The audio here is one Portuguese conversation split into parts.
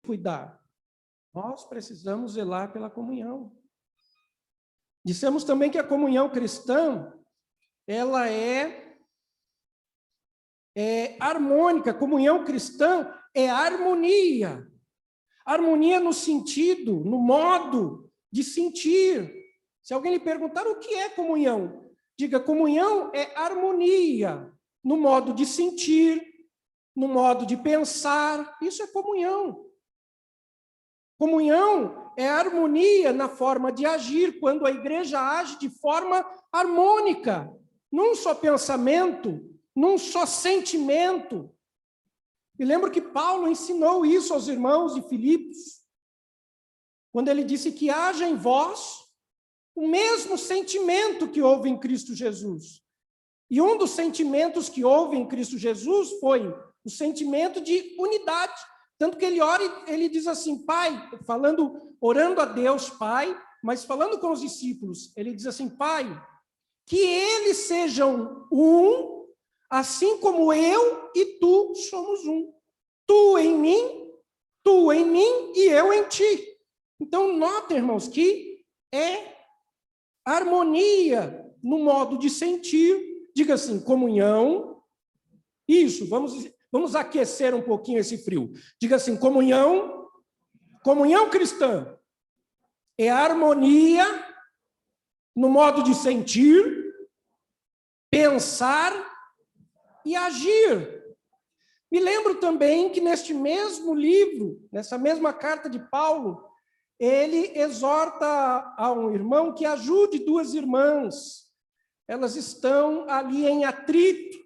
cuidar? Nós precisamos zelar pela comunhão. Dissemos também que a comunhão cristã, ela é harmônica. Comunhão cristã é harmonia. Harmonia no sentido, no modo de sentir. Se alguém lhe perguntar o que é comunhão, diga: comunhão é harmonia no modo de sentir, no modo de pensar. Isso é comunhão. Comunhão é harmonia na forma de agir, quando a igreja age de forma harmônica, num só pensamento, num só sentimento. E lembro que Paulo ensinou isso aos irmãos de Filipos, quando ele disse que haja em vós o mesmo sentimento que houve em Cristo Jesus. E um dos sentimentos que houve em Cristo Jesus foi o sentimento de unidade. Tanto que ele ora e ele diz assim: Pai, orando a Deus, Pai, mas falando com os discípulos, ele diz assim: Pai, que eles sejam um, assim como eu e tu somos um. Tu em mim e eu em ti. Então, notem, irmãos, que é harmonia no modo de sentir. Diga assim: comunhão. Isso, vamos aquecer um pouquinho esse frio. Diga assim: comunhão cristã é harmonia no modo de sentir, pensar e agir. Me lembro também que neste mesmo livro, nessa mesma carta de Paulo, ele exorta a um irmão que ajude duas irmãs. Elas estão ali em atrito.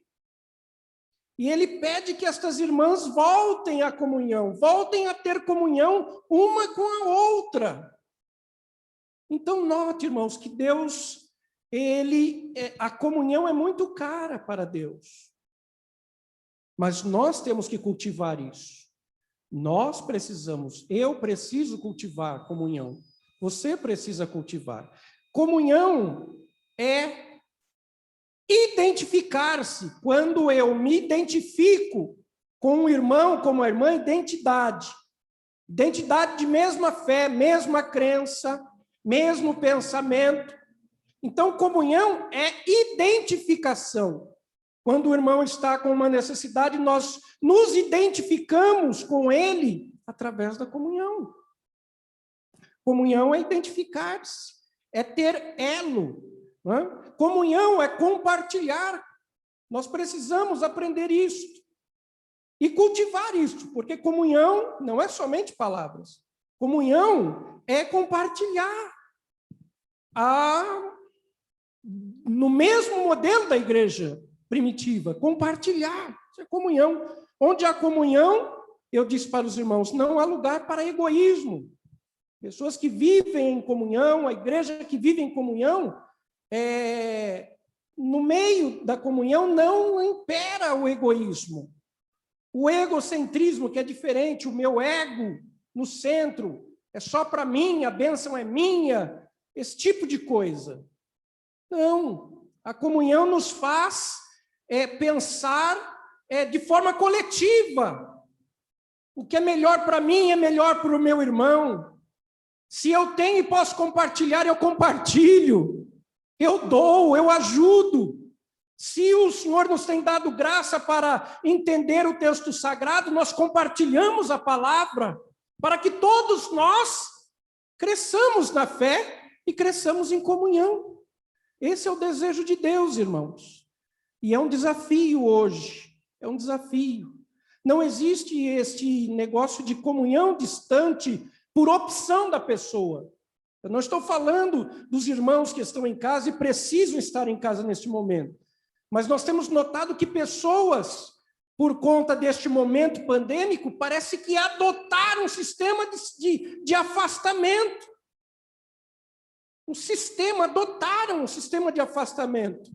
E ele pede que estas irmãs voltem à comunhão, voltem a ter comunhão uma com a outra. Então, note, irmãos, que Deus, a comunhão é muito cara para Deus. Mas nós temos que cultivar isso. Eu preciso cultivar comunhão. Você precisa cultivar. Comunhão é identificar-se. Quando eu me identifico com um irmão, com uma irmã, identidade. Identidade de mesma fé, mesma crença, mesmo pensamento. Então, comunhão é identificação. Quando o irmão está com uma necessidade, nós nos identificamos com ele através da comunhão. Comunhão é identificar-se, é ter elo. Né? Comunhão é compartilhar. Nós precisamos aprender isso e cultivar isso, porque comunhão não é somente palavras. Comunhão é compartilhar. No mesmo modelo da igreja primitiva, compartilhar, isso é comunhão. Onde há comunhão, eu disse para os irmãos, não há lugar para egoísmo. Pessoas que vivem em comunhão, a igreja que vive em comunhão, no meio da comunhão não impera o egoísmo. O egocentrismo, que é diferente, o meu ego no centro, é só para mim, a bênção é minha, esse tipo de coisa. Não, a comunhão nos faz pensar de forma coletiva. O que é melhor para mim é melhor para o meu irmão. Se eu tenho e posso compartilhar, eu compartilho. Eu dou, eu ajudo. Se o Senhor nos tem dado graça para entender o texto sagrado, nós compartilhamos a palavra para que todos nós cresçamos na fé e cresçamos em comunhão. Esse é o desejo de Deus, irmãos. E é um desafio hoje, é um desafio. Não existe este negócio de comunhão distante por opção da pessoa. Eu não estou falando dos irmãos que estão em casa e precisam estar em casa neste momento. Mas nós temos notado que pessoas, por conta deste momento pandêmico, parece que adotaram um sistema de afastamento. Adotaram um sistema de afastamento.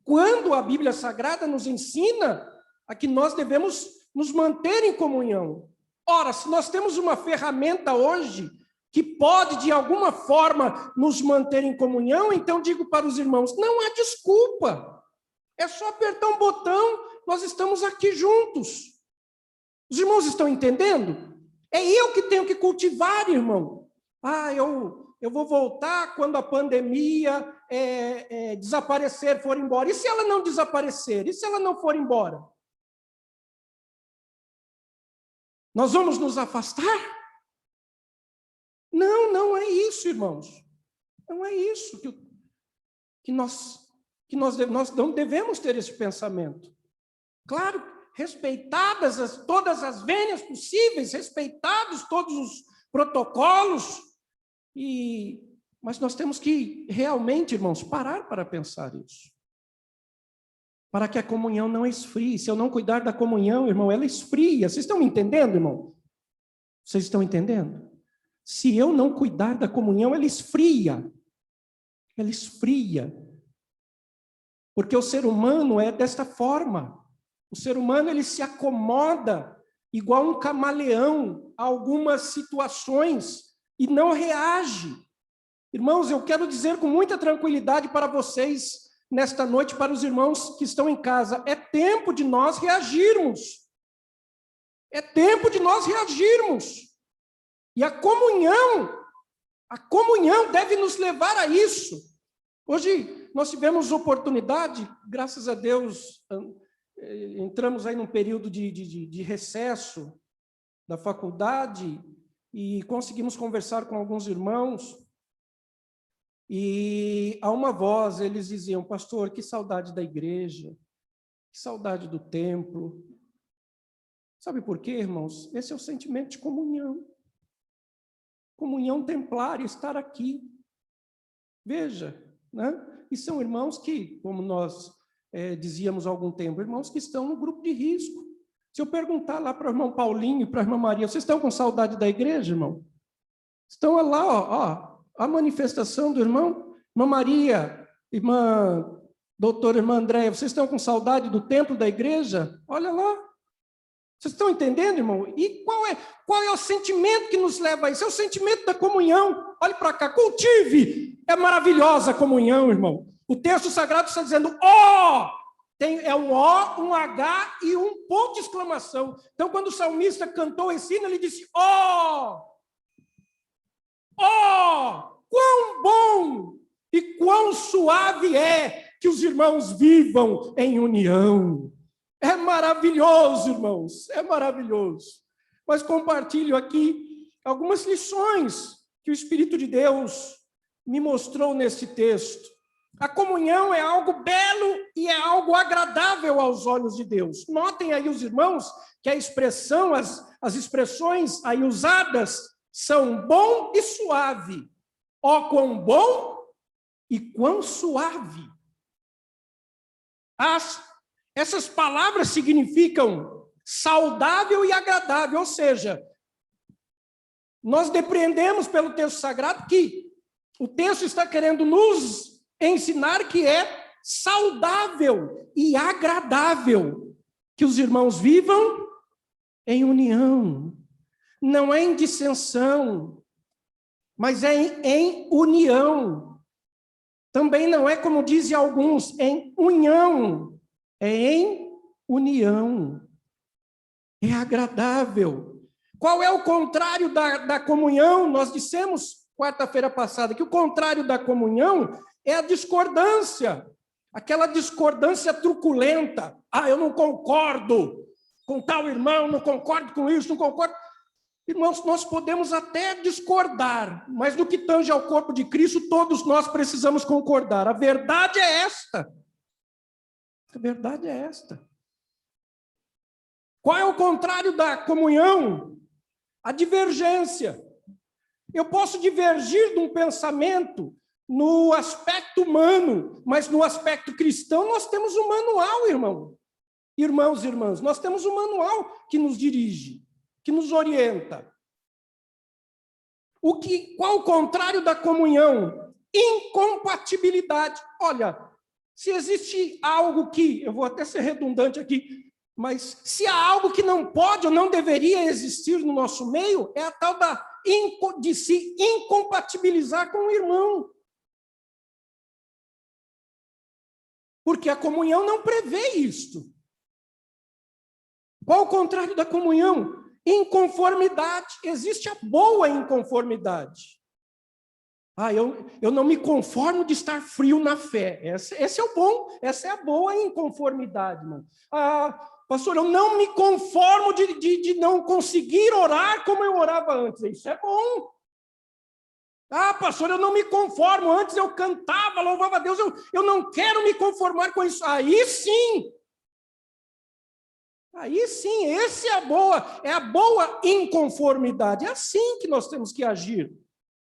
Quando a Bíblia Sagrada nos ensina a que nós devemos nos manter em comunhão. Ora, se nós temos uma ferramenta hoje que pode, de alguma forma, nos manter em comunhão, então digo para os irmãos, não há desculpa. É só apertar um botão, nós estamos aqui juntos. Os irmãos estão entendendo? É eu que tenho que cultivar, irmão. Eu vou voltar quando a pandemia desaparecer, for embora. E se ela não desaparecer? E se ela não for embora? Nós vamos nos afastar? Não, não é isso, irmãos. Não é isso que nós não devemos ter esse pensamento. Claro, respeitadas todas as vênias possíveis, respeitados todos os protocolos, mas nós temos que realmente, irmãos, parar para pensar isso. Para que a comunhão não esfrie. Se eu não cuidar da comunhão, irmão, ela esfria. Vocês estão me entendendo, irmão? Vocês estão entendendo? Se eu não cuidar da comunhão, ela esfria. Ela esfria. Porque o ser humano é desta forma. O ser humano, ele se acomoda igual um camaleão a algumas situações e não reage. Irmãos, eu quero dizer com muita tranquilidade para vocês, nesta noite, para os irmãos que estão em casa, é tempo de nós reagirmos. É tempo de nós reagirmos. E a comunhão deve nos levar a isso. Hoje nós tivemos oportunidade, graças a Deus, entramos aí num período de recesso da faculdade e conseguimos conversar com alguns irmãos. E a uma voz eles diziam: pastor, que saudade da igreja, que saudade do templo. Sabe por quê, irmãos? Esse é o sentimento de comunhão. Comunhão templária, estar aqui. Veja, né? E são irmãos que, como nós dizíamos há algum tempo, irmãos que estão no grupo de risco. Se eu perguntar lá para o irmão Paulinho e para a irmã Maria, vocês estão com saudade da igreja, irmão? Estão lá, ó, a manifestação do irmão. Irmã Maria, doutora irmã Andréia, vocês estão com saudade do templo da igreja? Olha lá. Vocês estão entendendo, irmão? E qual é o sentimento que nos leva a isso? É o sentimento da comunhão. Olhe para cá, cultive. É maravilhosa a comunhão, irmão. O texto sagrado está dizendo, é um O, um H e um ponto de exclamação. Então, quando o salmista cantou esse hino, ele disse, quão bom e quão suave é que os irmãos vivam em união. É maravilhoso, irmãos, é maravilhoso. Mas compartilho aqui algumas lições que o Espírito de Deus me mostrou nesse texto. A comunhão é algo belo e é algo agradável aos olhos de Deus. Notem aí os irmãos que a expressão, as expressões aí usadas são bom e suave. Ó, quão bom e quão suave. Essas palavras significam saudável e agradável, ou seja, nós depreendemos pelo texto sagrado que o texto está querendo nos ensinar que é saudável e agradável que os irmãos vivam em união. Não é em dissensão, mas é em união. Também não é, como dizem alguns, em união. É em união. É agradável. Qual é o contrário da comunhão? Nós dissemos quarta-feira passada que o contrário da comunhão é a discordância. Aquela discordância truculenta. Eu não concordo com tal irmão, não concordo com isso, não concordo. Irmãos, nós podemos até discordar, mas no que tange ao corpo de Cristo, todos nós precisamos concordar. A verdade é esta. A verdade é esta. Qual é o contrário da comunhão? A divergência. Eu posso divergir de um pensamento no aspecto humano, mas no aspecto cristão nós temos um manual, irmão. Irmãos e irmãs, nós temos um manual que nos dirige, que nos orienta. Qual o contrário da comunhão? Incompatibilidade. Olha, se existe algo que, eu vou até ser redundante aqui, mas se há algo que não pode ou não deveria existir no nosso meio, é a tal de se incompatibilizar com o irmão. Porque a comunhão não prevê isto. Qual o contrário da comunhão? Inconformidade, existe a boa inconformidade. Eu não me conformo de estar frio na fé. Esse é o bom, essa é a boa inconformidade, irmão. Pastor, eu não me conformo de não conseguir orar como eu orava antes. Isso é bom. Pastor, eu não me conformo. Antes eu cantava, louvava a Deus. Eu não quero me conformar com isso. Aí sim, essa é a boa inconformidade. É assim que nós temos que agir.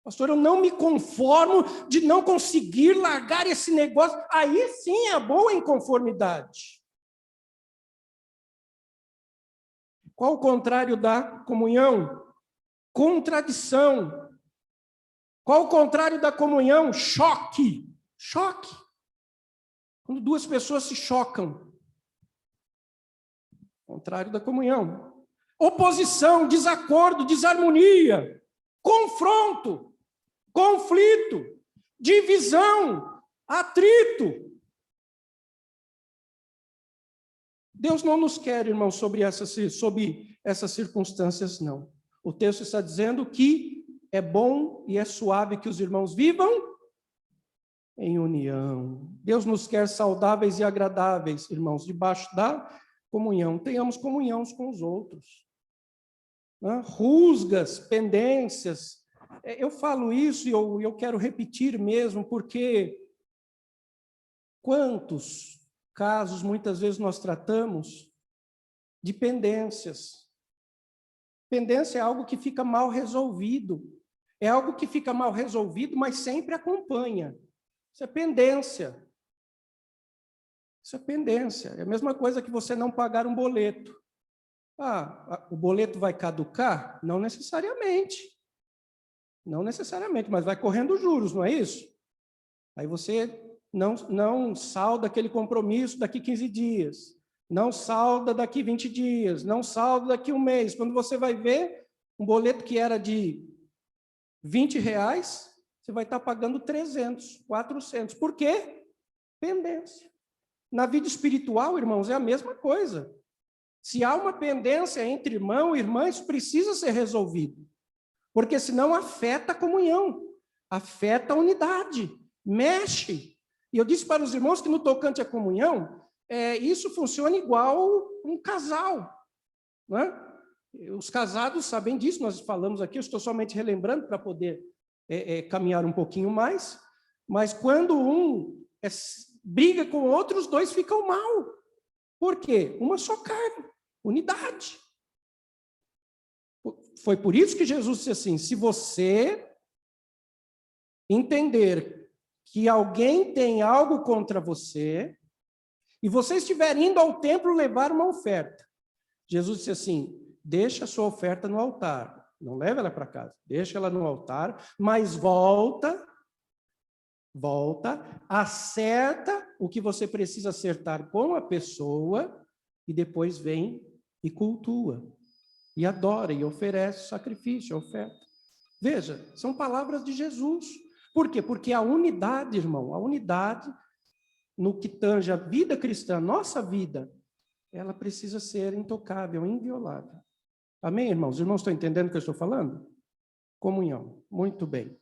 Pastor, eu não me conformo de não conseguir largar esse negócio. Aí sim é a boa inconformidade. Qual o contrário da comunhão? Contradição. Qual o contrário da comunhão? Choque. Choque. Quando duas pessoas se chocam. Contrário da comunhão. Oposição, desacordo, desarmonia, confronto, conflito, divisão, atrito. Deus não nos quer, irmãos, sob essas circunstâncias, não. O texto está dizendo que é bom e é suave que os irmãos vivam em união. Deus nos quer saudáveis e agradáveis, irmãos, debaixo da comunhão. Tenhamos comunhão uns com os outros. Rusgas, pendências. Eu falo isso e eu quero repetir mesmo, porque quantos casos muitas vezes nós tratamos de pendências. Pendência é algo que fica mal resolvido. É algo que fica mal resolvido, mas sempre acompanha. Isso é pendência. Isso é pendência. É a mesma coisa que você não pagar um boleto. O boleto vai caducar? Não necessariamente. Não necessariamente, mas vai correndo juros, não é isso? Aí você não salda aquele compromisso daqui 15 dias. Não salda daqui 20 dias. Não salda daqui um mês. Quando você vai ver, um boleto que era de R$20, você vai estar pagando 300, 400. Por quê? Pendência. Na vida espiritual, irmãos, é a mesma coisa. Se há uma pendência entre irmão e irmã, isso precisa ser resolvido. Porque senão afeta a comunhão, afeta a unidade, mexe. E eu disse para os irmãos que no tocante à comunhão, isso funciona igual um casal. Não é? Os casados sabem disso, nós falamos aqui, eu estou somente relembrando para poder caminhar um pouquinho mais, mas quando um briga com o outro, os dois ficam mal. Por quê? Uma só carne, unidade. Foi por isso que Jesus disse assim, se você entender que alguém tem algo contra você, e você estiver indo ao templo levar uma oferta, Jesus disse assim, deixa a sua oferta no altar, não leva ela para casa, deixa ela no altar, mas volta, acerta o que você precisa acertar com a pessoa, e depois vem e cultua, e adora, e oferece sacrifício, oferta. Veja, são palavras de Jesus. Por quê? Porque a unidade, irmão, a unidade, no que tange a vida cristã, a nossa vida, ela precisa ser intocável, inviolável. Amém, irmãos? Os irmãos estão entendendo o que eu estou falando? Comunhão. Muito bem.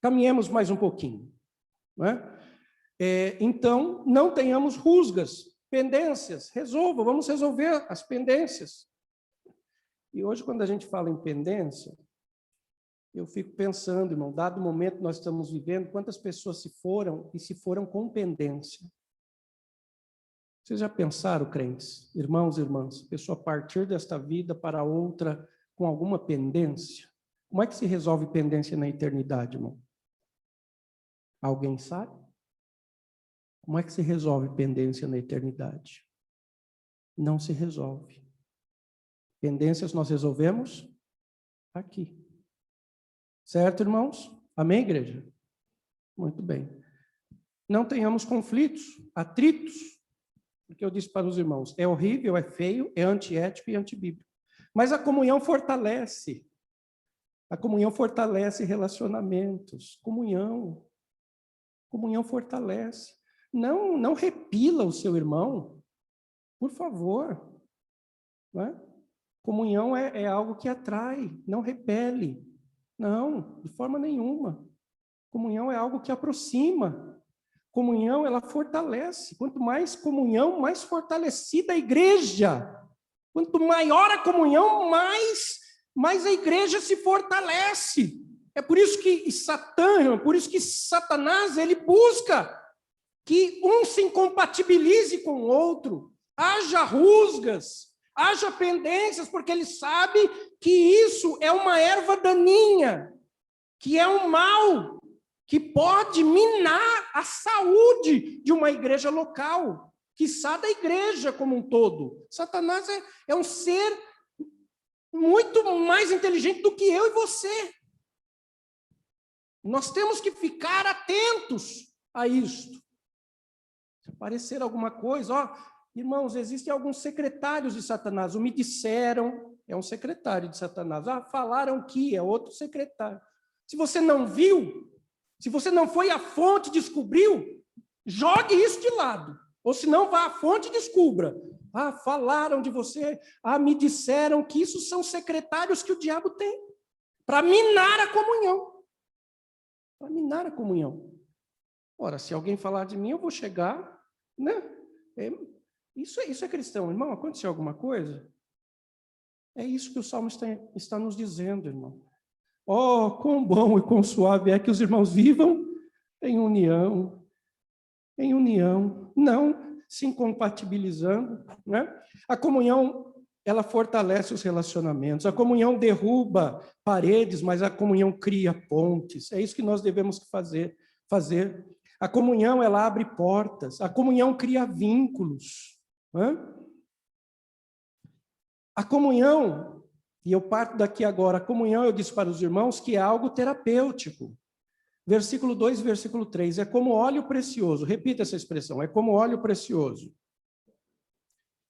Caminhemos mais um pouquinho. Não é? Então, não tenhamos rusgas, pendências. Vamos resolver as pendências. E hoje, quando a gente fala em pendência, eu fico pensando, irmão, dado o momento que nós estamos vivendo, quantas pessoas se foram com pendência. Vocês já pensaram, crentes, irmãos e irmãs, pessoa partir desta vida para outra com alguma pendência? Como é que se resolve pendência na eternidade, irmão? Alguém sabe? Como é que se resolve pendência na eternidade? Não se resolve. Pendências nós resolvemos aqui. Certo, irmãos? Amém, igreja? Muito bem. Não tenhamos conflitos, atritos, porque eu disse para os irmãos, é horrível, é feio, é antiético e antibíblico. Mas a comunhão fortalece. A comunhão fortalece relacionamentos. Comunhão fortalece. Não repila o seu irmão, por favor. Não é? Comunhão é algo que atrai, não repele. Não, de forma nenhuma. Comunhão é algo que aproxima. Comunhão, ela fortalece. Quanto mais comunhão, mais fortalecida a igreja. Quanto maior a comunhão, mais a igreja se fortalece. É por isso que Satanás, ele busca que um se incompatibilize com o outro, haja rusgas, haja pendências, porque ele sabe que isso é uma erva daninha, que é um mal, que pode minar a saúde de uma igreja local, quiçá da igreja como um todo. Satanás é um ser muito mais inteligente do que eu e você. Nós temos que ficar atentos a isto. Se aparecer alguma coisa, irmãos, existem alguns secretários de Satanás. O me disseram, é um secretário de Satanás. Falaram que é outro secretário. Se você não viu, se você não foi à fonte e descobriu, jogue isso de lado. Ou se não, vá à fonte e descubra. Falaram de você. Me disseram que isso são secretários que o diabo tem para minar a comunhão. Para minar a comunhão. Ora, se alguém falar de mim, eu vou chegar, né? Isso é cristão, irmão. Aconteceu alguma coisa? É isso que o Salmo está nos dizendo, irmão. Quão bom e quão suave é que os irmãos vivam em união, não se incompatibilizando, né? A comunhão, ela fortalece os relacionamentos. A comunhão derruba paredes, mas a comunhão cria pontes. É isso que nós devemos fazer. A comunhão, ela abre portas. A comunhão cria vínculos. A comunhão, e eu parto daqui agora, a comunhão, eu disse para os irmãos que é algo terapêutico. Versículo 2 e versículo 3, é como óleo precioso. Repita essa expressão, é como óleo precioso.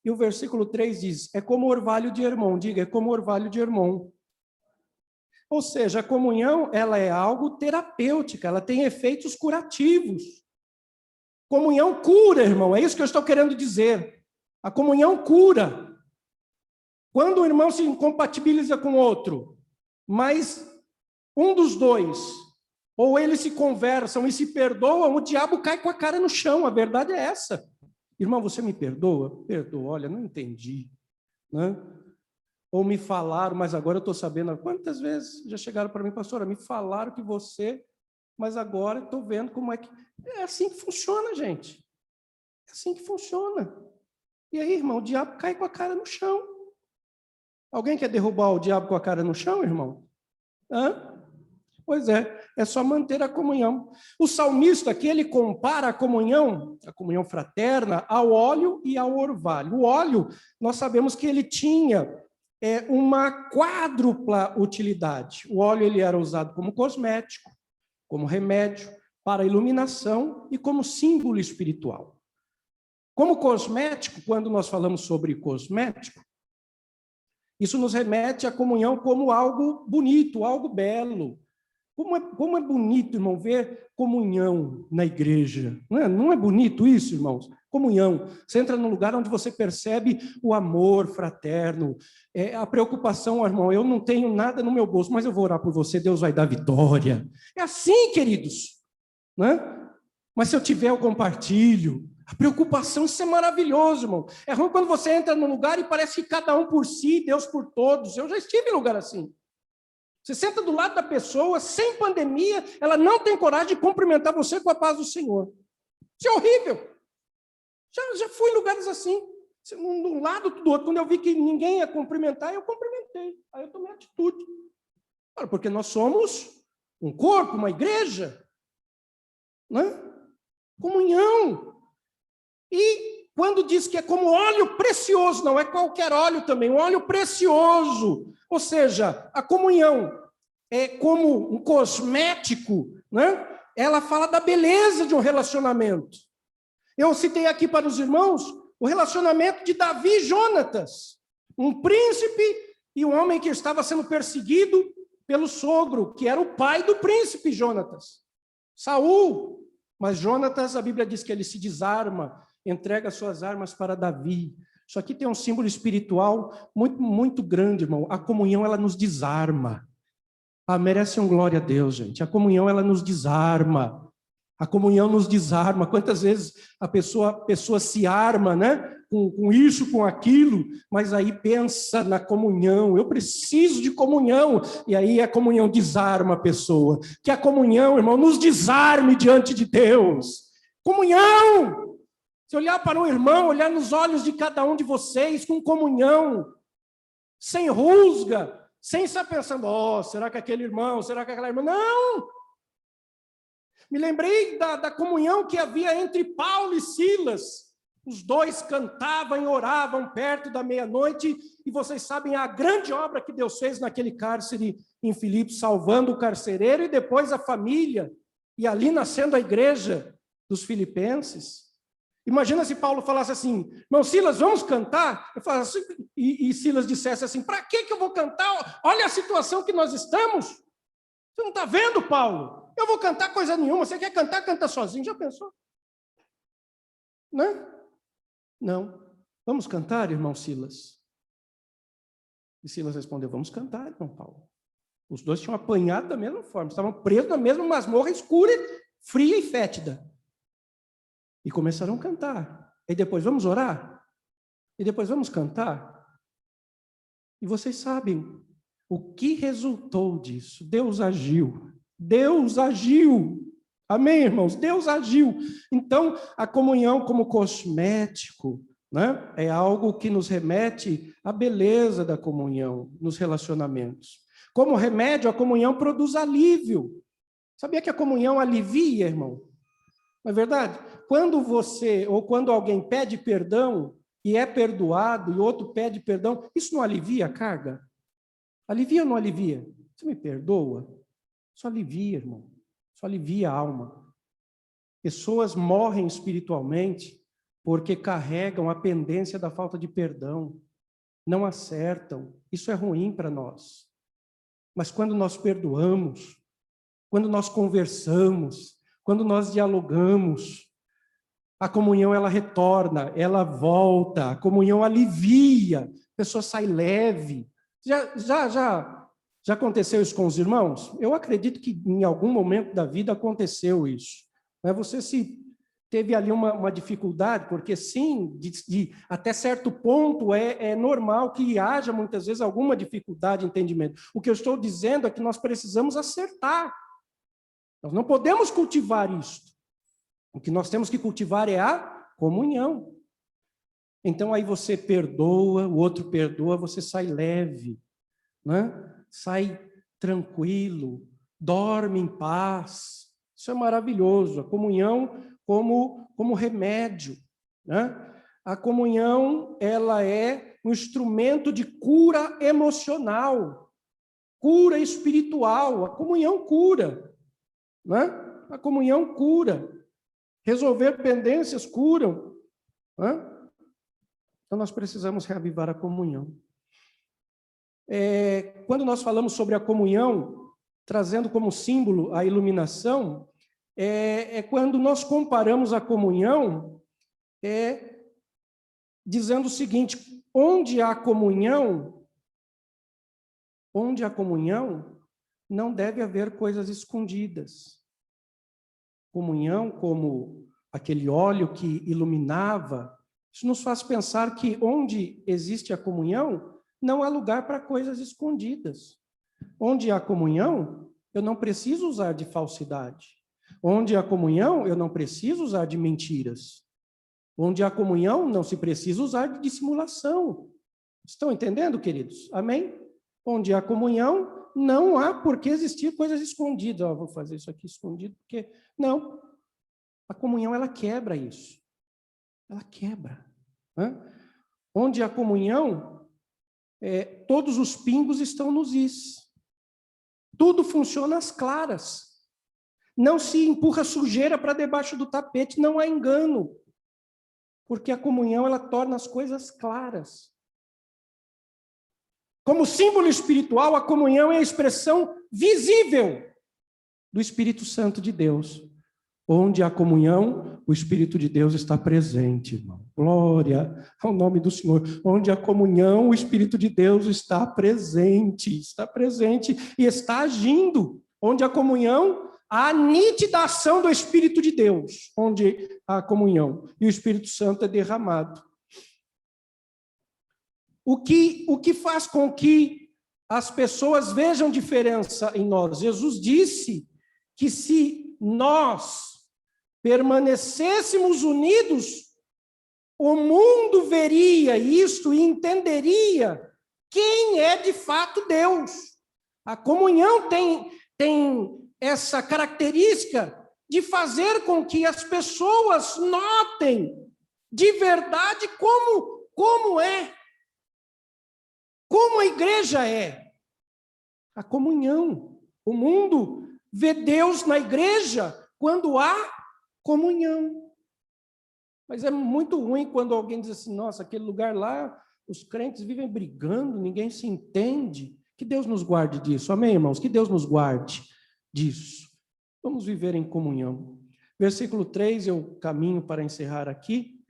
E o versículo 3 diz, é como orvalho de Hermon. Diga, é como orvalho de Hermon. Ou seja, a comunhão, ela é algo terapêutica, ela tem efeitos curativos. Comunhão cura, irmão, é isso que eu estou querendo dizer. A comunhão cura. Quando o irmão se incompatibiliza com o outro, mas um dos dois, ou eles se conversam e se perdoam, o diabo cai com a cara no chão, a verdade é essa. Irmão, você me perdoa? Perdoa, olha, não entendi. Né? Ou me falaram, mas agora eu estou sabendo. Quantas vezes já chegaram para mim, pastora, me falaram que você, mas agora estou vendo como é que... É assim que funciona, gente. É assim que funciona. E aí, irmão, o diabo cai com a cara no chão. Alguém quer derrubar o diabo com a cara no chão, irmão? Pois é só manter a comunhão. O salmista aqui, ele compara a comunhão fraterna, ao óleo e ao orvalho. O óleo, nós sabemos que ele tinha uma quádrupla utilidade. O óleo, ele era usado como cosmético, como remédio, para iluminação e como símbolo espiritual. Como cosmético, quando nós falamos sobre cosmético, isso nos remete à comunhão como algo bonito, algo belo. Como é bonito, irmão, ver comunhão na igreja. Não é bonito isso, irmãos? Comunhão. Você entra num lugar onde você percebe o amor fraterno, a preocupação, irmão, eu não tenho nada no meu bolso, mas eu vou orar por você, Deus vai dar vitória. É assim, queridos. Né? Mas se eu tiver, eu compartilho. A preocupação, isso é maravilhoso, irmão. É ruim quando você entra num lugar e parece que cada um por si, Deus por todos. Eu já estive em lugar assim. Você senta do lado da pessoa, sem pandemia, ela não tem coragem de cumprimentar você com a paz do Senhor. Isso é horrível. Já fui em lugares assim, de um lado do outro. Quando eu vi que ninguém ia cumprimentar, eu cumprimentei. Aí eu tomei atitude. Porque nós somos um corpo, uma igreja. Né? Comunhão. E quando diz que é como óleo precioso, não é qualquer óleo também, um óleo precioso. Ou seja, a comunhão é como um cosmético, né? Ela fala da beleza de um relacionamento. Eu citei aqui para os irmãos o relacionamento de Davi e Jonatas, um príncipe e um homem que estava sendo perseguido pelo sogro, que era o pai do príncipe Jonatas, Saul. Mas Jonatas, a Bíblia diz que ele se desarma, entrega suas armas para Davi. Isso aqui tem um símbolo espiritual muito, muito grande, irmão. A comunhão, ela nos desarma. Merece um glória a Deus, gente. A comunhão, ela nos desarma. A comunhão nos desarma. Quantas vezes a pessoa se arma, né? Com isso, com aquilo, mas aí pensa na comunhão. Eu preciso de comunhão. E aí a comunhão desarma a pessoa. Que a comunhão, irmão, nos desarme diante de Deus. Comunhão! Se olhar para um irmão, olhar nos olhos de cada um de vocês com comunhão, sem rusga, sem estar pensando, será que aquele irmão, será que aquela irmã? Não! Me lembrei da comunhão que havia entre Paulo e Silas. Os dois cantavam e oravam perto da meia-noite, e vocês sabem a grande obra que Deus fez naquele cárcere em Filipos, salvando o carcereiro e depois a família, e ali nascendo a igreja dos filipenses. Imagina se Paulo falasse assim, irmão Silas, vamos cantar? Eu falasse, e Silas dissesse assim, para que eu vou cantar? Olha a situação que nós estamos. Você não está vendo, Paulo? Eu vou cantar coisa nenhuma. Você quer cantar, canta sozinho. Já pensou? Né? Não. Vamos cantar, irmão Silas? E Silas respondeu, vamos cantar, irmão Paulo. Os dois tinham apanhado da mesma forma, estavam presos na mesma masmorra escura, fria e fétida. E começaram a cantar. E depois, vamos orar? E depois, vamos cantar? E vocês sabem o que resultou disso. Deus agiu. Deus agiu. Amém, irmãos? Deus agiu. Então, a comunhão como cosmético, né, é algo que nos remete à beleza da comunhão nos relacionamentos. Como remédio, a comunhão produz alívio. Sabia que a comunhão alivia, irmão? Não é verdade? Quando você, ou quando alguém pede perdão e é perdoado, e outro pede perdão, isso não alivia a carga? Alivia ou não alivia? Você me perdoa? Isso alivia, irmão. Isso alivia a alma. Pessoas morrem espiritualmente porque carregam a pendência da falta de perdão. Não acertam. Isso é ruim para nós. Mas quando nós perdoamos, quando nós conversamos, quando nós dialogamos, a comunhão ela retorna, ela volta, a comunhão alivia, a pessoa sai leve. Já aconteceu isso com os irmãos? Eu acredito que em algum momento da vida aconteceu isso. Você se teve ali uma dificuldade, porque sim, até certo ponto é normal que haja muitas vezes alguma dificuldade de entendimento. O que eu estou dizendo é que nós precisamos acertar. Nós não podemos cultivar isso. O que nós temos que cultivar é a comunhão. Então aí você perdoa, o outro perdoa, você sai leve, né? Sai tranquilo, dorme em paz. Isso é maravilhoso. A comunhão como remédio, né? A comunhão, ela é um instrumento de cura emocional, cura espiritual. A comunhão cura, né? A comunhão cura. Resolver pendências curam, né? Então nós precisamos reavivar a comunhão. Quando nós falamos sobre a comunhão, trazendo como símbolo a iluminação, quando nós comparamos a comunhão, dizendo o seguinte, onde há comunhão, não deve haver coisas escondidas. Comunhão, como aquele óleo que iluminava, isso nos faz pensar que onde existe a comunhão, não há lugar para coisas escondidas. Onde há comunhão, eu não preciso usar de falsidade. Onde há comunhão, eu não preciso usar de mentiras. Onde há comunhão, não se precisa usar de dissimulação. Estão entendendo, queridos? Amém? Onde há comunhão, não há por que existir coisas escondidas. Vou fazer isso aqui escondido, porque... Não. A comunhão, ela quebra isso. Ela quebra. Né? Onde há comunhão, todos os pingos estão nos is. Tudo funciona às claras. Não se empurra sujeira para debaixo do tapete, não há engano. Porque a comunhão, ela torna as coisas claras. Como símbolo espiritual, a comunhão é a expressão visível do Espírito Santo de Deus. Onde há comunhão, o Espírito de Deus está presente, irmão. Glória ao nome do Senhor. Onde há comunhão, o Espírito de Deus está presente e está agindo. Onde há comunhão, há a nítida ação do Espírito de Deus. Onde há comunhão e o Espírito Santo é derramado. O que faz com que as pessoas vejam diferença em nós? Jesus disse que se nós permanecêssemos unidos, o mundo veria isto e entenderia quem é de fato Deus. A comunhão tem essa característica de fazer com que as pessoas notem de verdade como a igreja é. A comunhão. O mundo vê Deus na igreja quando há comunhão. Mas é muito ruim quando alguém diz assim, nossa, aquele lugar lá, os crentes vivem brigando, ninguém se entende. Que Deus nos guarde disso. Amém, irmãos? Que Deus nos guarde disso. Vamos viver em comunhão. Versículo 3, eu caminho para encerrar aqui.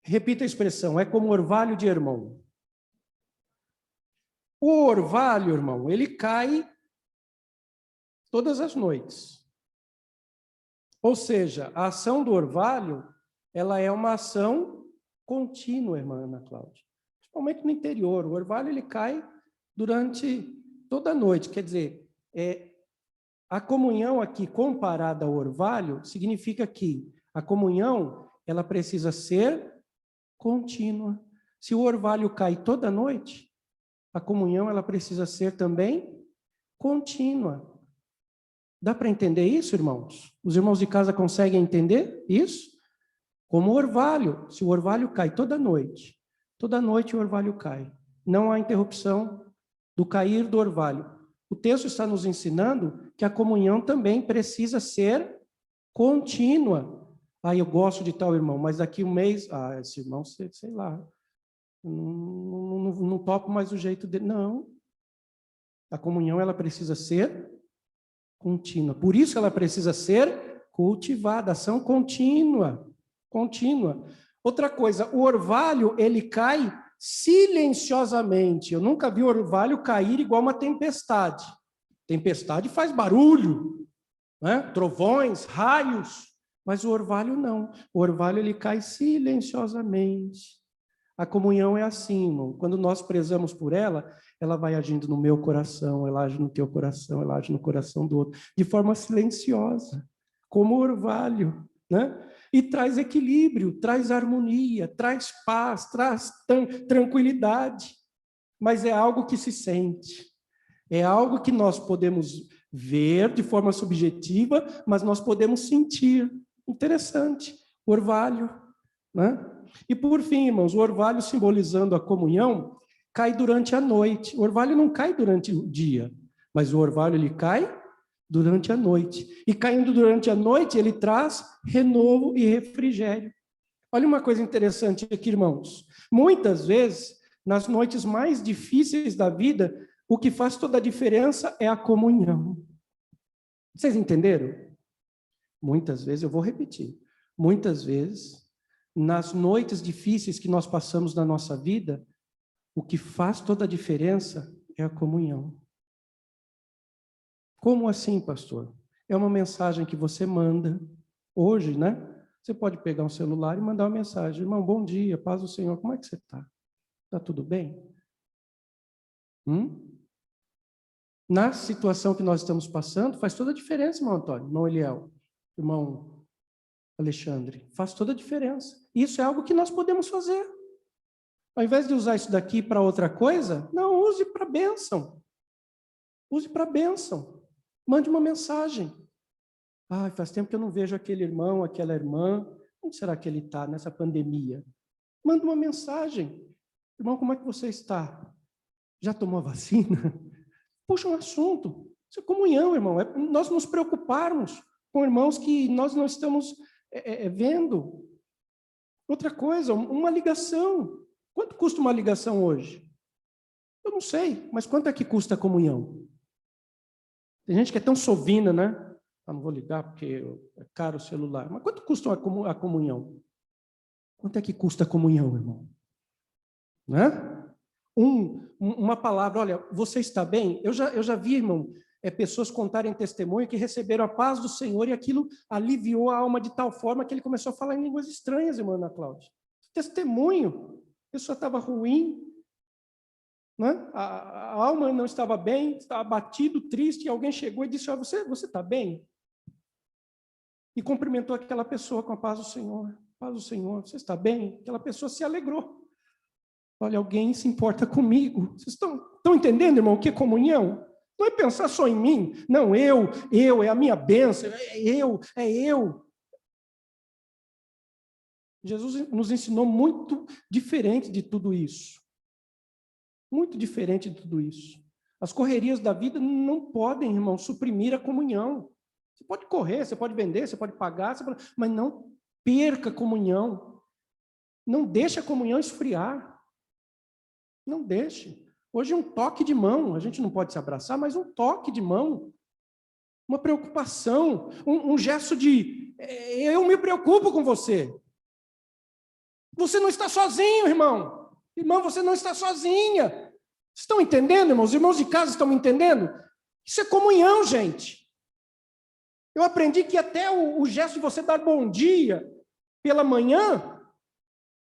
Repita a expressão, é como orvalho de Hermon. O orvalho, irmão, ele cai todas as noites. Ou seja, a ação do orvalho, ela é uma ação contínua, irmã Ana Cláudia. Principalmente no interior. O orvalho, ele cai durante toda a noite. Quer dizer, a comunhão aqui, comparada ao orvalho, significa que a comunhão, ela precisa ser contínua. Se o orvalho cai toda noite, a comunhão, ela precisa ser também contínua. Dá para entender isso, irmãos? Os irmãos de casa conseguem entender isso? Como o orvalho. Se o orvalho cai toda noite o orvalho cai. Não há interrupção do cair do orvalho. O texto está nos ensinando que a comunhão também precisa ser contínua. Eu gosto de tal irmão, mas daqui um mês... esse irmão, sei lá, não topo mais o jeito dele. Não. A comunhão, ela precisa ser contínua. Por isso ela precisa ser cultivada, ação contínua. Outra coisa, o orvalho, ele cai silenciosamente. Eu nunca vi o orvalho cair igual uma tempestade. Tempestade faz barulho, né? Trovões, raios, mas o orvalho não. O orvalho, ele cai silenciosamente. A comunhão é assim, irmão. Quando nós prezamos por ela, ela vai agindo no meu coração, ela age no teu coração, ela age no coração do outro, de forma silenciosa, como orvalho, né? E traz equilíbrio, traz harmonia, traz paz, traz tranquilidade. Mas é algo que se sente, é algo que nós podemos ver de forma subjetiva, mas nós podemos sentir. Interessante, orvalho, né? E por fim, irmãos, o orvalho simbolizando a comunhão cai durante a noite. O orvalho não cai durante o dia, mas o orvalho ele cai durante a noite. E caindo durante a noite, ele traz renovo e refrigério. Olha uma coisa interessante aqui, irmãos. Muitas vezes, nas noites mais difíceis da vida, o que faz toda a diferença é a comunhão. Vocês entenderam? Muitas vezes, eu vou repetir, muitas vezes, nas noites difíceis que nós passamos na nossa vida, o que faz toda a diferença é a comunhão. Como assim, pastor? É uma mensagem que você manda hoje, né? Você pode pegar um celular e mandar uma mensagem. Irmão, bom dia, paz do Senhor, como é que você está? Está tudo bem? Na situação que nós estamos passando, faz toda a diferença, irmão Antônio, irmão Eliel, irmão Alexandre, faz toda a diferença. Isso é algo que nós podemos fazer. Ao invés de usar isso daqui para outra coisa, não, use para bênção. Use para bênção. Mande uma mensagem. Faz tempo que eu não vejo aquele irmão, aquela irmã. Onde será que ele está nessa pandemia? Manda uma mensagem. Irmão, como é que você está? Já tomou a vacina? Puxa um assunto. Isso é comunhão, irmão. É nós nos preocuparmos com irmãos que nós não estamos vendo. Outra coisa, uma ligação. Quanto custa uma ligação hoje? Eu não sei, mas quanto é que custa a comunhão? Tem gente que é tão sovina, né? não vou ligar porque é caro o celular. Mas quanto custa a comunhão? Quanto é que custa a comunhão, irmão? Né? Uma palavra, olha, você está bem? Eu já vi, irmão, pessoas contarem testemunho que receberam a paz do Senhor e aquilo aliviou a alma de tal forma que ele começou a falar em línguas estranhas, irmã Ana Cláudia. Testemunho, a pessoa estava ruim, né? A alma não estava bem, estava abatido, triste, e alguém chegou e disse, você está bem? E cumprimentou aquela pessoa com a paz do Senhor. Paz do Senhor, você está bem? Aquela pessoa se alegrou. Olha, alguém se importa comigo. Vocês estão entendendo, irmão, o que é comunhão? Não é pensar só em mim. Não, é a minha bênção, é eu. Jesus nos ensinou muito diferente de tudo isso. Muito diferente de tudo isso. As correrias da vida não podem, irmão, suprimir a comunhão. Você pode correr, você pode vender, você pode pagar, mas não perca a comunhão. Não deixe a comunhão esfriar. Não deixe. Hoje um toque de mão, a gente não pode se abraçar, mas um toque de mão, uma preocupação, um gesto de eu me preocupo com você. Você não está sozinho, irmão. Irmão, você não está sozinha. Estão entendendo, irmãos? Os irmãos de casa estão me entendendo? Isso é comunhão, gente. Eu aprendi que até o gesto de você dar bom dia pela manhã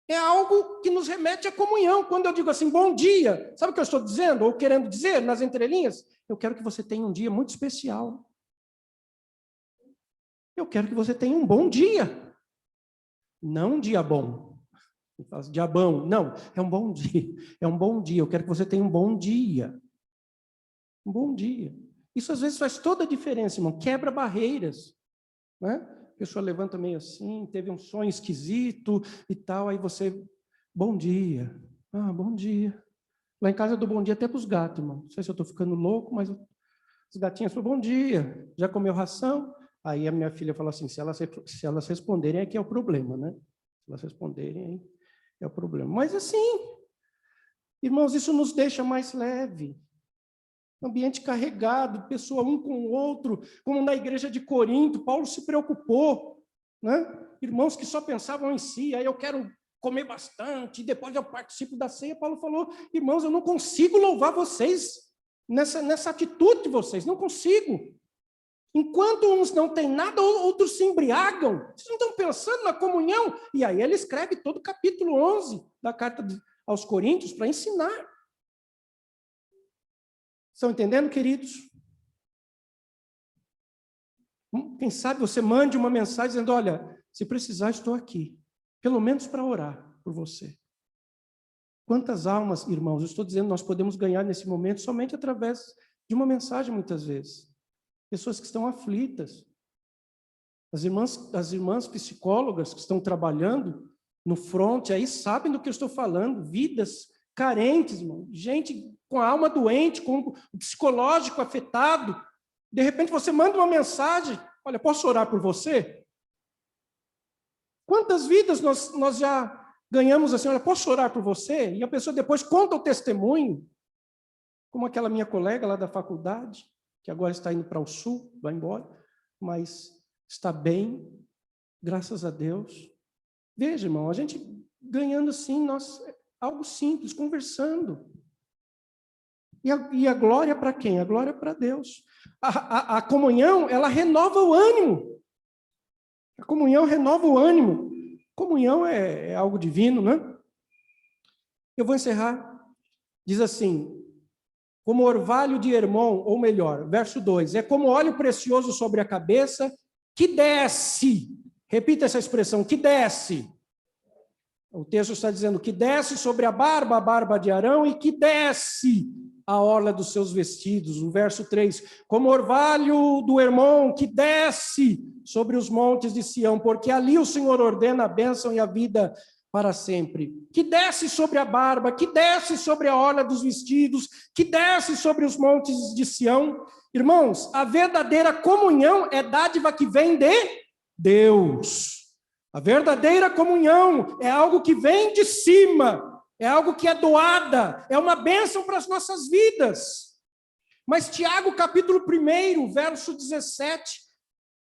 é algo que nos remete à comunhão. Quando eu digo assim, bom dia, sabe o que eu estou dizendo, ou querendo dizer, nas entrelinhas? Eu quero que você tenha um dia muito especial. Eu quero que você tenha um bom dia. Não um dia bom. Eu falo dia bom. Não, é um bom dia. É um bom dia. Eu quero que você tenha um bom dia. Um bom dia. Isso às vezes faz toda a diferença, irmão. Quebra barreiras. Né? A pessoa levanta meio assim, teve um sonho esquisito e tal, aí você, bom dia. Ah, bom dia. Lá em casa eu dou bom dia até para os gatos, irmão. Não sei se eu estou ficando louco, mas os gatinhos falam, bom dia. Já comeu ração? Aí a minha filha falou assim, se elas responderem, é que é o problema, né? Se elas responderem, é o problema. Mas assim, irmãos, isso nos deixa mais leve. Ambiente carregado, pessoa um com o outro, como na igreja de Corinto, Paulo se preocupou, né? Irmãos que só pensavam em si, aí eu quero comer bastante, depois eu participo da ceia. Paulo falou, irmãos, eu não consigo louvar vocês nessa atitude de vocês, não consigo. Enquanto uns não têm nada, outros se embriagam. Vocês não estão pensando na comunhão? E aí ele escreve todo o capítulo 11 da carta aos Coríntios para ensinar. Estão entendendo, queridos? Quem sabe você mande uma mensagem dizendo, olha, se precisar, estou aqui. Pelo menos para orar por você. Quantas almas, irmãos, eu estou dizendo, nós podemos ganhar nesse momento somente através de uma mensagem, muitas vezes. Pessoas que estão aflitas. As irmãs psicólogas que estão trabalhando no front, aí sabem do que eu estou falando. Vidas carentes, irmão. Gente com a alma doente, com o psicológico afetado. De repente você manda uma mensagem, olha, posso orar por você? Quantas vidas nós já ganhamos assim, olha, posso orar por você? E a pessoa depois conta o testemunho, como aquela minha colega lá da faculdade, que agora está indo para o sul, vai embora, mas está bem, graças a Deus. Veja, irmão, a gente ganhando assim, algo simples, conversando. E a glória para quem? A glória para Deus. A comunhão, ela renova o ânimo. A comunhão renova o ânimo. Comunhão é algo divino, né? Eu vou encerrar. Diz assim, como orvalho de Hermon, ou melhor, verso 2, é como óleo precioso sobre a cabeça, que desce. Repita essa expressão, que desce. O texto está dizendo que desce sobre a barba de Arão, e que desce a orla dos seus vestidos. O verso 3, como orvalho do Hermon, que desce sobre os montes de Sião, porque ali o Senhor ordena a bênção e a vida para sempre. Que desce sobre a barba, que desce sobre a orla dos vestidos, que desce sobre os montes de Sião. Irmãos, a verdadeira comunhão é dádiva que vem de Deus. A verdadeira comunhão é algo que vem de cima, é algo que é doada, é uma bênção para as nossas vidas. Mas Tiago, capítulo 1, verso 17,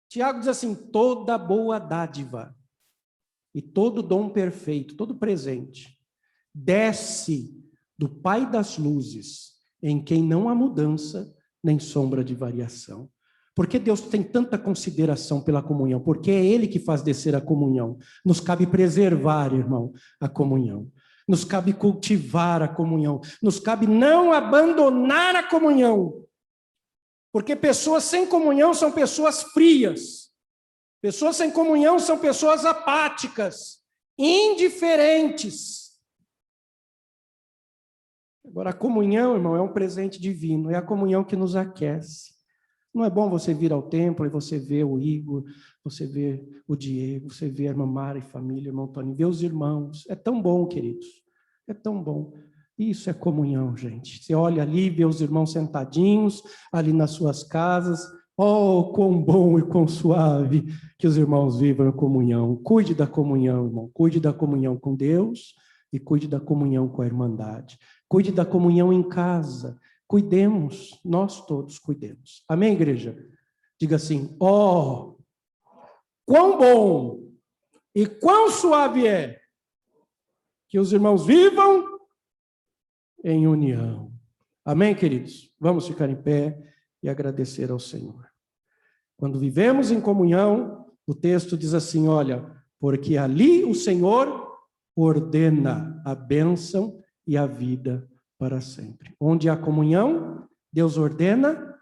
Tiago diz assim: toda boa dádiva e todo dom perfeito, todo presente, desce do Pai das luzes, em quem não há mudança nem sombra de variação. Por que Deus tem tanta consideração pela comunhão? Porque é Ele que faz descer a comunhão. Nos cabe preservar, irmão, a comunhão. Nos cabe cultivar a comunhão. Nos cabe não abandonar a comunhão. Porque pessoas sem comunhão são pessoas frias. Pessoas sem comunhão são pessoas apáticas, indiferentes. Agora, a comunhão, irmão, é um presente divino. É a comunhão que nos aquece. Não é bom você vir ao templo e você ver o Igor, você ver o Diego, você ver a irmã Mara e família, irmão Tony, ver os irmãos. É tão bom, queridos. É tão bom. Isso é comunhão, gente. Você olha ali, vê os irmãos sentadinhos ali nas suas casas. Oh, quão bom e quão suave que os irmãos vivam a comunhão. Cuide da comunhão, irmão. Cuide da comunhão com Deus e cuide da comunhão com a irmandade. Cuide da comunhão em casa. Cuidemos, nós todos cuidemos. Amém, igreja? Diga assim: oh, quão bom e quão suave é que os irmãos vivam em união. Amém, queridos? Vamos ficar em pé e agradecer ao Senhor. Quando vivemos em comunhão, o texto diz assim, olha, porque ali o Senhor ordena a bênção e a vida para sempre. Onde há comunhão, Deus ordena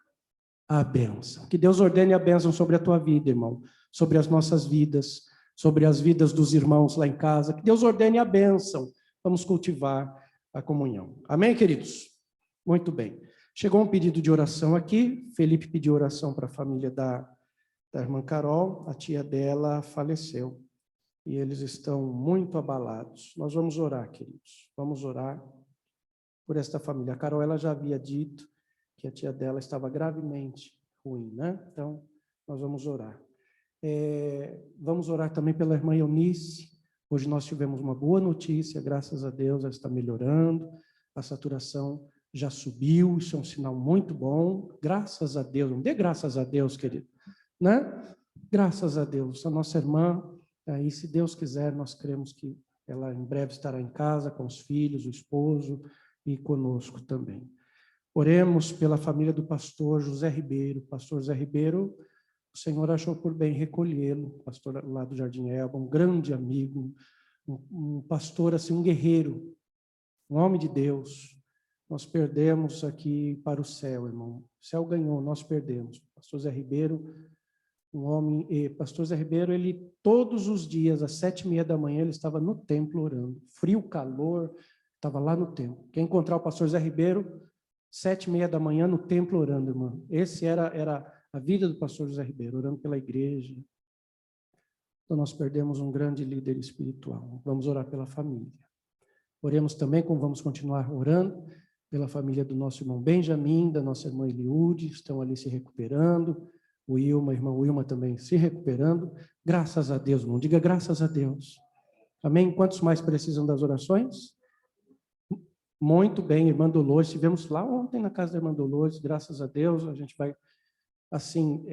a bênção. Que Deus ordene a bênção sobre a tua vida, irmão, sobre as nossas vidas, sobre as vidas dos irmãos lá em casa. Que Deus ordene a bênção. Vamos cultivar a comunhão. Amém, queridos? Muito bem. Chegou um pedido de oração aqui. Felipe pediu oração para a família da irmã Carol. A tia dela faleceu. E eles estão muito abalados. Nós vamos orar, queridos. Vamos orar por esta família. A Carol, ela já havia dito que a tia dela estava gravemente ruim, né? Então, nós vamos orar. Vamos orar também pela irmã Eunice. Hoje nós tivemos uma boa notícia, graças a Deus, ela está melhorando, a saturação já subiu, isso é um sinal muito bom, graças a Deus, não dê graças a Deus, querido, né? Graças a Deus, a nossa irmã, aí, se Deus quiser, nós cremos que ela em breve estará em casa com os filhos, o esposo, e conosco também. Oremos pela família do pastor José Ribeiro. Pastor José Ribeiro, o Senhor achou por bem recolhê-lo, pastor lá do Jardim Elba, um grande amigo, um pastor, assim, um guerreiro, um homem de Deus. Nós perdemos aqui para o céu, irmão. O céu ganhou, nós perdemos. Pastor José Ribeiro, um homem... Pastor José Ribeiro, ele, todos os dias, às 7h30 da manhã, ele estava no templo orando. Frio, calor... Estava lá no templo. Quer encontrar o pastor Zé Ribeiro, 7h30 da manhã no templo orando, irmão. Esse era a vida do pastor José Ribeiro, orando pela igreja. Então nós perdemos um grande líder espiritual. Vamos orar pela família. Oremos também, como vamos continuar orando, pela família do nosso irmão Benjamin, da nossa irmã Eliude, estão ali se recuperando. O Ilma, a irmã Wilma também se recuperando. Graças a Deus, irmão. Diga graças a Deus. Amém? Quantos mais precisam das orações? Muito bem, irmã Dolores, estivemos lá ontem na casa da irmã Dolores, graças a Deus, a gente vai, assim,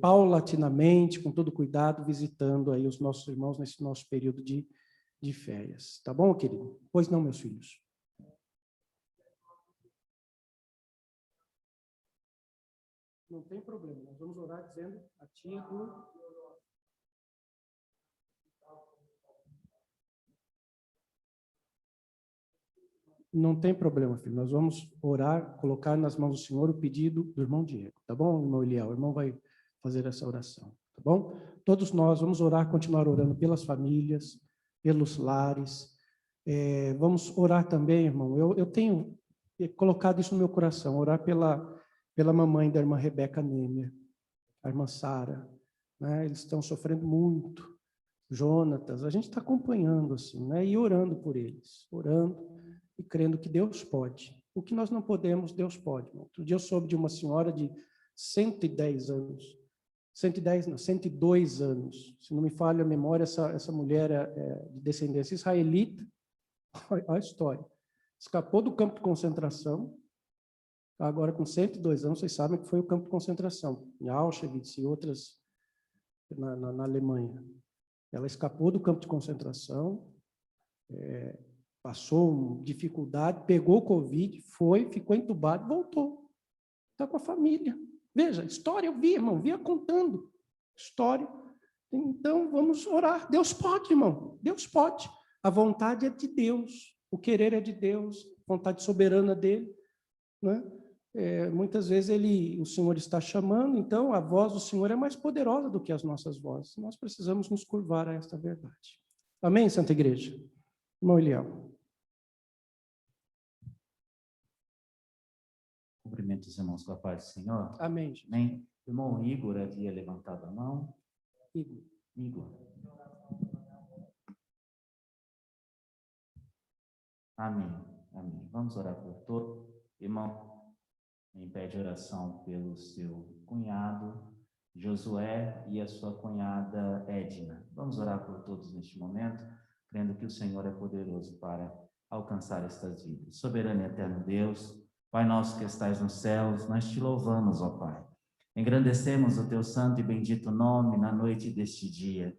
paulatinamente, com todo cuidado, visitando aí os nossos irmãos nesse nosso período de férias. Tá bom, querido? Pois não, meus filhos? Não tem problema, nós vamos orar dizendo a tia do... Não tem problema, filho. Nós vamos orar, colocar nas mãos do Senhor o pedido do irmão Diego. Tá bom, irmão Eliel? O irmão vai fazer essa oração. Tá bom? Todos nós vamos orar, continuar orando pelas famílias, pelos lares. Vamos orar também, irmão. Eu tenho colocado isso no meu coração, orar pela mamãe da irmã Rebeca Nemer, a irmã Sara. Né? Eles estão sofrendo muito. Jonatas, a gente está acompanhando assim, né? E orando por eles. Orando e crendo que Deus pode. O que nós não podemos, Deus pode. Outro dia eu soube de uma senhora de 110 anos. 110 não, 102 anos. Se não me falha a memória, essa mulher é de descendência israelita. Olha a história. Escapou do campo de concentração. Agora, com 102 anos, vocês sabem que foi o campo de concentração. Em Auschwitz e outras na Alemanha. Ela escapou do campo de concentração, passou dificuldade, pegou Covid, ficou entubado, voltou. Está com a família. Veja, história eu vi, irmão, via contando. História. Então, vamos orar. Deus pode, irmão. Deus pode. A vontade é de Deus. O querer é de Deus. A vontade soberana dele. Né? Muitas vezes o Senhor está chamando, então a voz do Senhor é mais poderosa do que as nossas vozes. Nós precisamos nos curvar a esta verdade. Amém, Santa Igreja? Irmão Eliel. Cumprimento os irmãos com a paz do Senhor. Amém. Amém. O irmão Igor havia levantado a mão. Igor. Amém. Amém. Vamos orar por todos. Irmão, em pé de oração pelo seu cunhado, Josué, e a sua cunhada, Edna. Vamos orar por todos neste momento, crendo que o Senhor é poderoso para alcançar estas vidas. Soberano e eterno Deus, Pai nosso que estais nos céus, nós te louvamos, ó Pai. Engrandecemos o teu santo e bendito nome na noite deste dia.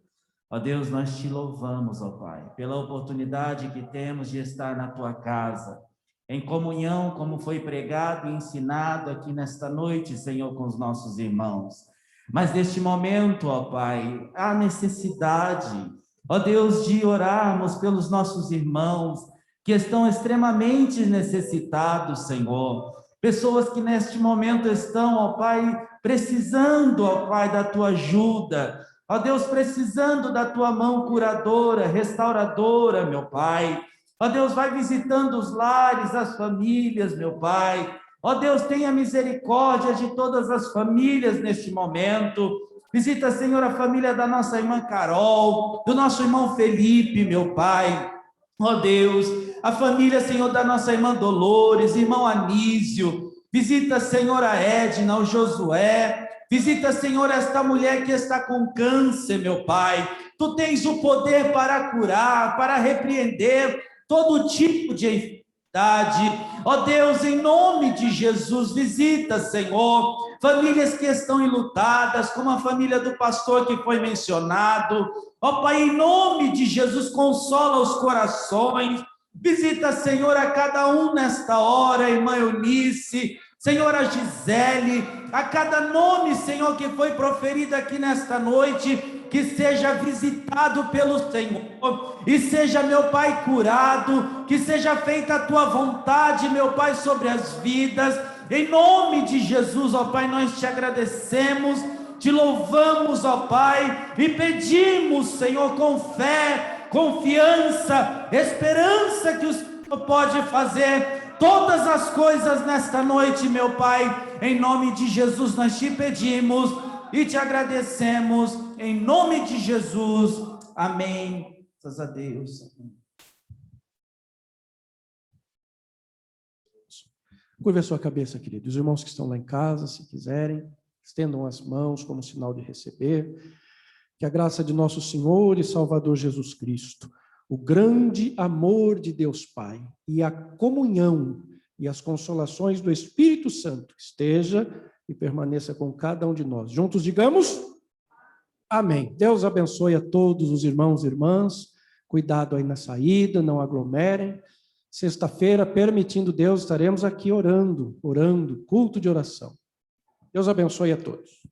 Ó Deus, nós te louvamos, ó Pai, pela oportunidade que temos de estar na tua casa, em comunhão, como foi pregado e ensinado aqui nesta noite, Senhor, com os nossos irmãos. Mas neste momento, ó Pai, há necessidade, ó Deus, de orarmos pelos nossos irmãos, que estão extremamente necessitados, Senhor. Pessoas que neste momento estão, ó Pai, precisando, ó Pai, da tua ajuda. Ó Deus, precisando da tua mão curadora, restauradora, meu Pai. Ó Deus, vai visitando os lares, as famílias, meu Pai. Ó Deus, tenha misericórdia de todas as famílias neste momento. Visita, Senhor, a família da nossa irmã Carol, do nosso irmão Felipe, meu Pai. Ó Deus, a família, Senhor, da nossa irmã Dolores, irmão Anísio. Visita, Senhor, a Edna, o Josué. Visita, Senhor, esta mulher que está com câncer, meu Pai. Tu tens o poder para curar, para repreender todo tipo de enfermidade. Ó Deus, em nome de Jesus, visita, Senhor, famílias que estão enlutadas, como a família do pastor que foi mencionado. Ó Pai, em nome de Jesus, consola os corações. Visita, Senhor, a cada um nesta hora, irmã Eunice, Senhora Gisele, a cada nome, Senhor, que foi proferido aqui nesta noite, que seja visitado pelo Senhor, e seja, meu Pai, curado, que seja feita a Tua vontade, meu Pai, sobre as vidas, em nome de Jesus, ó Pai, nós te agradecemos, te louvamos, ó Pai, e pedimos, Senhor, com fé, confiança, esperança que o Senhor pode fazer todas as coisas nesta noite, meu Pai, em nome de Jesus nós te pedimos e te agradecemos, em nome de Jesus, amém. Graças a Deus. Curva a sua cabeça, queridos. Os irmãos que estão lá em casa, se quiserem, estendam as mãos como sinal de receber. Que a graça de nosso Senhor e Salvador Jesus Cristo, o grande amor de Deus Pai e a comunhão e as consolações do Espírito Santo esteja e permaneça com cada um de nós. Juntos digamos, amém. Deus abençoe a todos os irmãos e irmãs. Cuidado aí na saída, não aglomerem. Sexta-feira, permitindo Deus, estaremos aqui orando, culto de oração. Deus abençoe a todos.